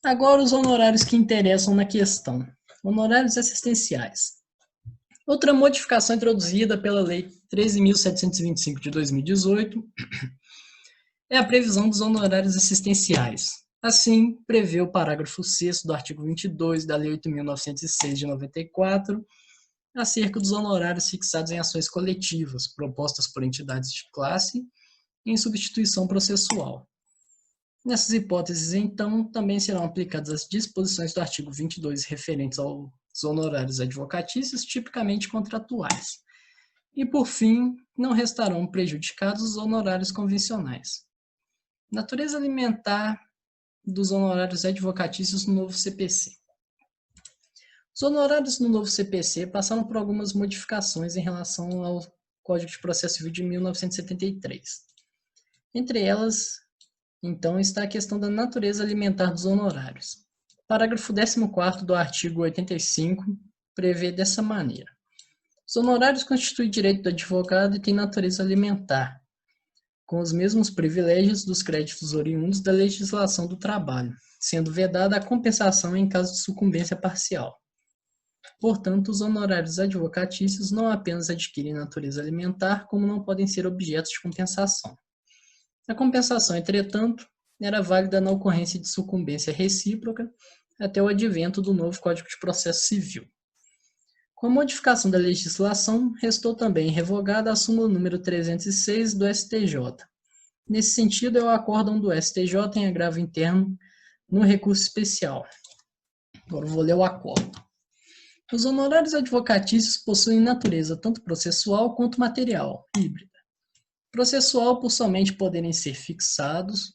[SPEAKER 5] Agora, os honorários que interessam na questão. Honorários assistenciais. Outra modificação introduzida pela Lei 13.725 de 2018 é a previsão dos honorários assistenciais. Assim, prevê o parágrafo 6º do artigo 22 da Lei 8.906 de 94, acerca dos honorários fixados em ações coletivas, propostas por entidades de classe, em substituição processual. Nessas hipóteses, então, também serão aplicadas as disposições do artigo 22 referentes aos honorários advocatícios tipicamente contratuais. E, por fim, não restarão prejudicados os honorários convencionais. Natureza alimentar dos honorários advocatícios no novo CPC. Os honorários no novo CPC passaram por algumas modificações em relação ao Código de Processo Civil de 1973. Entre elas, então, está a questão da natureza alimentar dos honorários. O parágrafo 14º do artigo 85 prevê dessa maneira: os honorários constituem direito do advogado e têm natureza alimentar, com os mesmos privilégios dos créditos oriundos da legislação do trabalho, sendo vedada a compensação em caso de sucumbência parcial. Portanto, os honorários advocatícios não apenas adquirem natureza alimentar, como não podem ser objetos de compensação. A compensação, entretanto, era válida na ocorrência de sucumbência recíproca até o advento do novo Código de Processo Civil. Com a modificação da legislação, restou também revogada a súmula número 306 do STJ. Nesse sentido, é o acórdão do STJ em agravo interno no recurso especial. Agora eu vou ler o acórdão. Os honorários advocatícios possuem natureza tanto processual quanto material, híbrida. Processual por somente poderem ser fixados,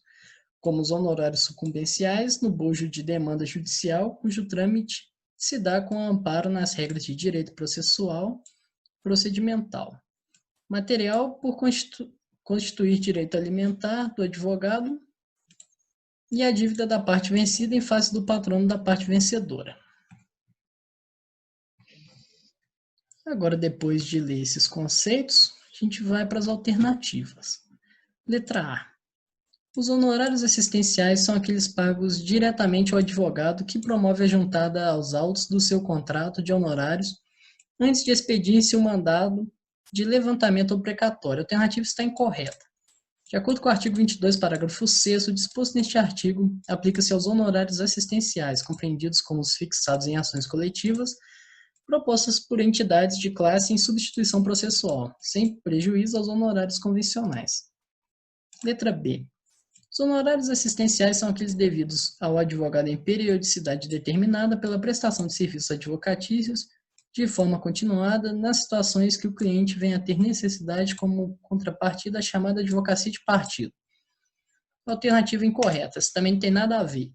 [SPEAKER 5] como os honorários sucumbenciais, no bojo de demanda judicial, cujo trâmite se dá com amparo nas regras de direito processual procedimental. Material por constituir direito alimentar do advogado e a dívida da parte vencida em face do patrono da parte vencedora. Agora, depois de ler esses conceitos, a gente vai para as alternativas. Letra A. Os honorários assistenciais são aqueles pagos diretamente ao advogado que promove a juntada aos autos do seu contrato de honorários antes de expedir-se o mandado de levantamento ou precatório. A alternativa está incorreta. De acordo com o artigo 22, parágrafo 6º, o disposto neste artigo aplica-se aos honorários assistenciais, compreendidos como os fixados em ações coletivas, propostas por entidades de classe em substituição processual, sem prejuízo aos honorários convencionais. Letra B. Os honorários assistenciais são aqueles devidos ao advogado em periodicidade determinada pela prestação de serviços advocatícios de forma continuada nas situações que o cliente venha a ter necessidade como contrapartida à chamada advocacia de partido. Alternativa incorreta, isso também não tem nada a ver.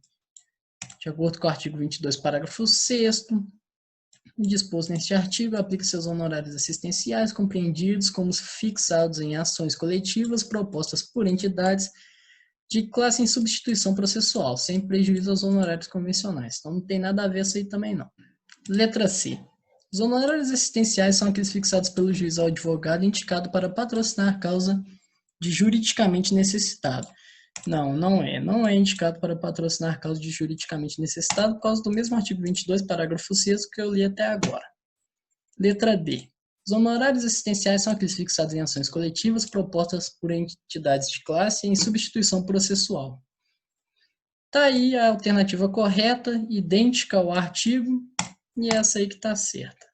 [SPEAKER 5] De acordo com o artigo 22, parágrafo 6º, o disposto neste artigo aplica-se aos honorários assistenciais compreendidos como fixados em ações coletivas propostas por entidades de classe em substituição processual, sem prejuízo aos honorários convencionais. Então não tem nada a ver isso aí também não. Letra C. Os honorários assistenciais são aqueles fixados pelo juiz ao advogado indicado para patrocinar causa de juridicamente necessitado. Não é indicado para patrocinar causa de juridicamente necessitado por causa do mesmo artigo 22, parágrafo 6º que eu li até agora. Letra D. Os honorários assistenciais são aqueles fixados em ações coletivas propostas por entidades de classe em substituição processual. Está aí a alternativa correta, idêntica ao artigo, e essa aí que está certa.